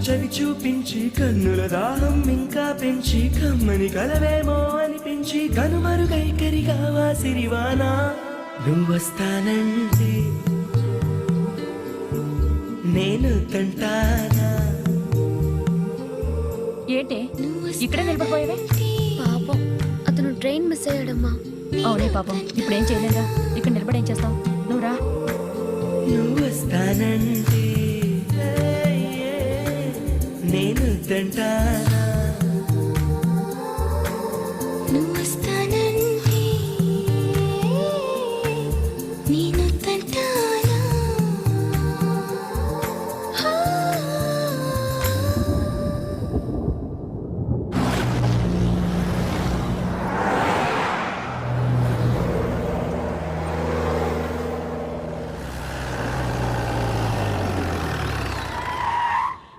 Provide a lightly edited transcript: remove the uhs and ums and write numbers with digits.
చవి చూపించి కన్నుల దాహం ఇంకా పెంచి కమ్మని కలవేమో అనిపించి కనుమరుగైకరిగావా సిరివానా నువ్వొస్తానంటే నేను తంటానా. ఏంటే ఇక్కడే నిలబడిపోయావే? పాపం అతను ట్రైన్ మిస్ అయ్యాడమ్మా. అవునే పాపం, ఇప్పుడేం చేయలేదా? ఇక్కడ నిలబడి ఏం చేస్తావు? నువ్వు రా. నువ్వొస్తానంటే నేను తంటానా.